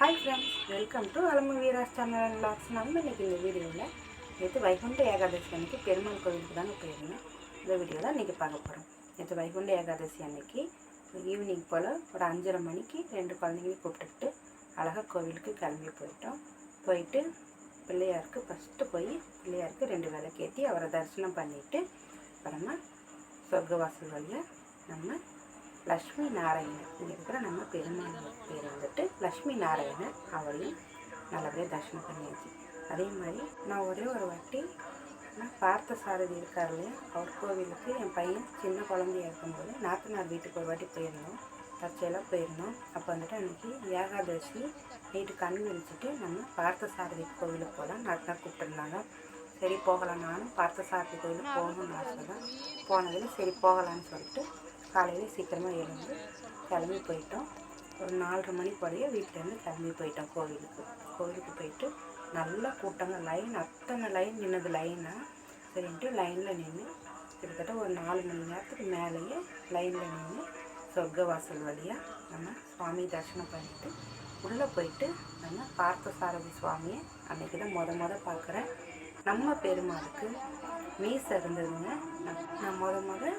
Hi friends, welcome to Alamu Veeras channel and vlogs. நம்ம இன்றைக்கி இந்த வீடியோவில் நேற்று வைகுண்ட ஏகாதசி அன்றைக்கி பெருமாள் கோவிலுக்கு தாங்க போயிருந்தோம். இந்த வீடியோ தான் இன்றைக்கி பார்க்க போகிறோம். நேற்று வைகுண்ட ஏகாதசி அன்றைக்கி ஈவினிங் போல் ஒரு 5:30 மணிக்கு 2 குழந்தைங்களையும் கூப்பிட்டுக்கிட்டு அழகாக கோவிலுக்கு கிளம்பி போயிட்டு பிள்ளையாருக்கு ஃபஸ்ட்டு போய் பிள்ளையாருக்கு 2 விளக்கேற்றி அவரை தரிசனம் பண்ணிவிட்டு அப்புறமா சொர்க்கவாசல் வழியாக நம்ம லக்ஷ்மி நாராயணன் இங்கே இருக்கிற நம்ம பெருமாள் பேர் வந்துட்டு லக்ஷ்மி நாராயணன், அவளையும் நல்லபடியாக தரிசனம் பண்ணியாச்சு. அதே மாதிரி நான் ஒரே ஒரு வாட்டி பார்த்த சாரதி இருக்கார் இல்லையா, அவர் கோவிலுக்கு என் பையன் சின்ன குழந்தையா இருக்கும்போது நாத்தனார் வீட்டுக்கு ஒரு வாட்டி போயிருந்தோம், தற்செயலாக போயிருந்தோம். அப்போ வந்துட்டு அன்றைக்கி ஏகாதசி நைட்டு கண் விழிச்சிட்டு நம்ம பார்த்த சாரதி கோவிலுக்கு போகலாம் நாத்தனார் கூப்பிட்டுருந்தாங்க. சரி போகலாம், நானும் பார்த்த சாரதி கோவிலுக்கு போகணும்னு ஆசை தான். போனதில் சரி போகலான்னு சொல்லிட்டு காலையில் சீக்கிரமாக எழுந்து கிளம்பி போயிட்டோம். ஒரு 4:30 மணி போலையே வீட்டிலேருந்து கிளம்பி போயிட்டோம் கோவிலுக்கு போயிட்டு நல்ல கூட்டங்க, அத்தனை லைன் நின்னது லைனாக. சரின்ட்டு லைனில் நின்று கிட்டத்தட்ட ஒரு 4 மணி நேரத்துக்கு மேலேயே லைனில் நின்று சொர்க்க வாசல் வழியாக நம்ம சுவாமி தரிசனம் பண்ணிவிட்டு உள்ளே போயிட்டு நம்ம பார்த்த சாரதி சுவாமியை அன்றைக்கி தான் முத பார்க்குறேன். நம்ம பெருமாளுக்கு மீசை இருந்ததுங்க. நான் முத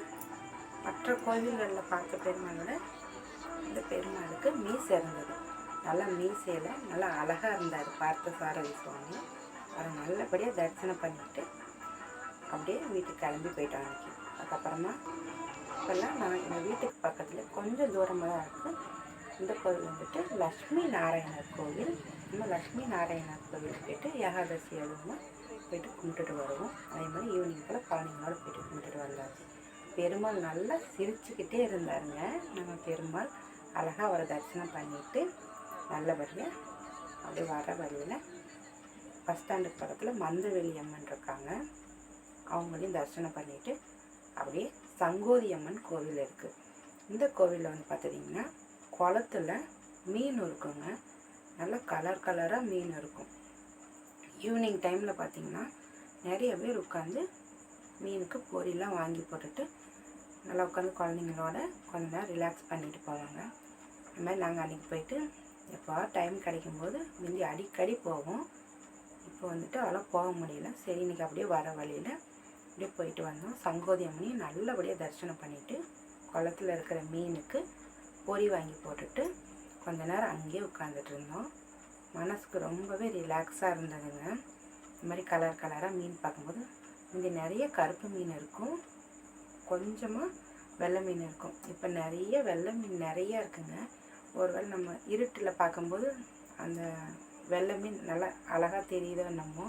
மற்ற கோவில்களில் பார்த்த பெருமாளோட இந்த பெருமாளுக்கு மீசை இருந்தது. நல்லா மீசையில் நல்லா அழகாக இருந்தார் பார்த்த சாரதி சுவாமி. அதை நல்லபடியாக தரிசனம் பண்ணிவிட்டு அப்படியே வீட்டுக்கு கிளம்பி போயிட்டோம் அன்றைக்கி. அதுக்கப்புறமா இப்போல்லாம் நான் எங்கள் வீட்டுக்கு பக்கத்தில் கொஞ்சம் தூரமாக தான் இருக்குது இந்த கோவில் வந்துட்டு லக்ஷ்மி நாராயணர் கோவில். நம்ம லக்ஷ்மி நாராயணர் கோவில் போய்ட்டு ஏகாதசி அதுவும் போய்ட்டு கும்பிட்டுட்டு வருவோம். அதே மாதிரி ஈவினிங் போல் குழந்தைங்களோட போய்ட்டு கும்பிட்டுட்டு வந்தாச்சு. பெருமாள் நல்லா சிரிச்சுக்கிட்டே இருந்தாருங்க. நம்ம பெருமாள் அழகாக அவரை தரிசனம் பண்ணிவிட்டு நல்லபடியாக அப்படியே வர வழியில் பஸ் ஸ்டாண்டுக்கு பக்கத்தில் மந்தவெளி அம்மன் இருக்காங்க, அவங்களையும் தரிசனம் பண்ணிவிட்டு அப்படியே சங்கோதி அம்மன் கோவில் இருக்குது. இந்த கோவிலில் வந்து பார்த்துட்டிங்கன்னா குளத்துல மீன் இருக்குங்க, நல்லா கலராக மீன் இருக்கும். ஈவினிங் டைமில் பார்த்திங்கன்னா நிறைய பேர் உட்காந்து மீனுக்கு பொரியெலாம் வாங்கி போட்டுட்டு நல்லா உட்காந்து குழந்தைங்களோட கொஞ்ச நேரம் ரிலாக்ஸ் பண்ணிட்டு போவாங்க. அது மாதிரி நாங்கள் அன்றைக்கி போயிட்டு எப்போ டைம் கிடைக்கும்போது முந்தி அடிக்கடி போவோம். இப்போ வந்துட்டு அவ்வளோ போக முடியல. சரி இன்றைக்கி அப்படியே வர வழியில் அப்படியே போயிட்டு வந்தோம். சங்கோதி அம்மனையும் நல்லபடியாக தரிசனம் பண்ணிவிட்டு குளத்தில் இருக்கிற மீனுக்கு பொரி வாங்கி போட்டுட்டு கொஞ்ச நேரம் அங்கேயே உட்காந்துட்டு இருந்தோம். மனசுக்கு ரொம்பவே ரிலாக்ஸாக இருந்ததுங்க. இந்த மாதிரி கலராக மீன் பார்க்கும்போது இங்கே நிறைய கருப்பு மீன் இருக்கும், கொஞ்சமாக வெள்ளை மீன் இருக்கும். இப்போ நிறைய வெள்ளை மீன் நிறையா இருக்குங்க. ஒருவேளை நம்ம இருட்டில் பார்க்கும்போது அந்த வெள்ளை மீன் நல்லா அழகாக தெரியுதோ என்னமோ,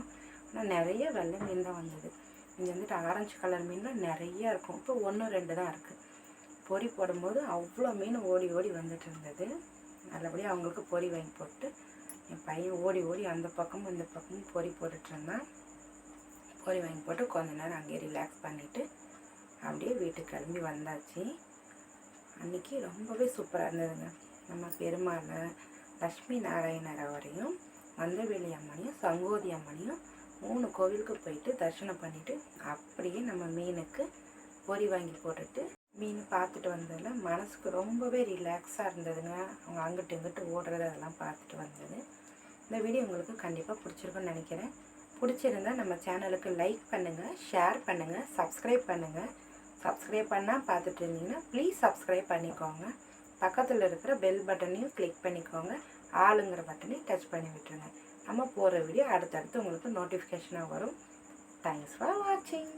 ஆனால் நிறைய வெள்ளை மீன் தான் வந்தது. இங்கே வந்துட்டு ஆரஞ்சு கலர் மீன்லாம் நிறையா இருக்கும். இப்போ 1-2 தான் இருக்குது. பொரி போடும்போது அவ்வளோ மீன் ஓடி வந்துட்டு இருந்தது. நல்லபடியாக அவங்களுக்கு பொரி வாங்கி போட்டு என் பையன் ஓடி அந்த பக்கமும் இந்த பக்கமும் பொரி போட்டுட்ருந்தான். பொரி வாங்கி போட்டு கொஞ்ச நேரம் அங்கேயே ரிலாக்ஸ் பண்ணிவிட்டு அப்படியே வீட்டுக்கு கிளம்பி வந்தாச்சு. அன்றைக்கி ரொம்பவே சூப்பராக இருந்ததுங்க. நம்ம பெருமாளை லக்ஷ்மி நாராயணர் அவரையும் மந்தவெளி அம்மனையும் சங்கோதி அம்மனையும் 3 கோவிலுக்கு போயிட்டு தரிசனம் பண்ணிவிட்டு அப்படியே நம்ம மீனுக்கு பொரி வாங்கி போட்டுட்டு மீன் பார்த்துட்டு வந்ததில் மனசுக்கு ரொம்பவே ரிலாக்ஸாக இருந்ததுங்க. அவங்க அங்கிட்டு இங்கிட்டு ஓடுறது அதெல்லாம் பார்த்துட்டு வந்தது. இந்த வீடியோ உங்களுக்கு கண்டிப்பாக பிடிச்சிருக்குன்னு நினைக்கிறேன். பிடிச்சிருந்தால் நம்ம சேனலுக்கு லைக் பண்ணுங்கள், ஷேர் பண்ணுங்கள், சப்ஸ்கிரைப் பண்ணுங்கள். சப்ஸ்கிரைப் பண்ணால் பார்த்துட்டு இருந்தீங்கன்னா ப்ளீஸ் சப்ஸ்கிரைப் பண்ணிக்கோங்க. பக்கத்தில் இருக்கிற பெல் பட்டனையும் கிளிக் பண்ணிக்கோங்க. ஆளுங்கிற பட்டனையும் டச் பண்ணி விட்டுருங்க. நம்ம போகிற வீடியோ அடுத்தடுத்து உங்களுக்கு நோட்டிஃபிகேஷனாக வரும். தேங்க்ஸ் ஃபார் வாட்சிங்.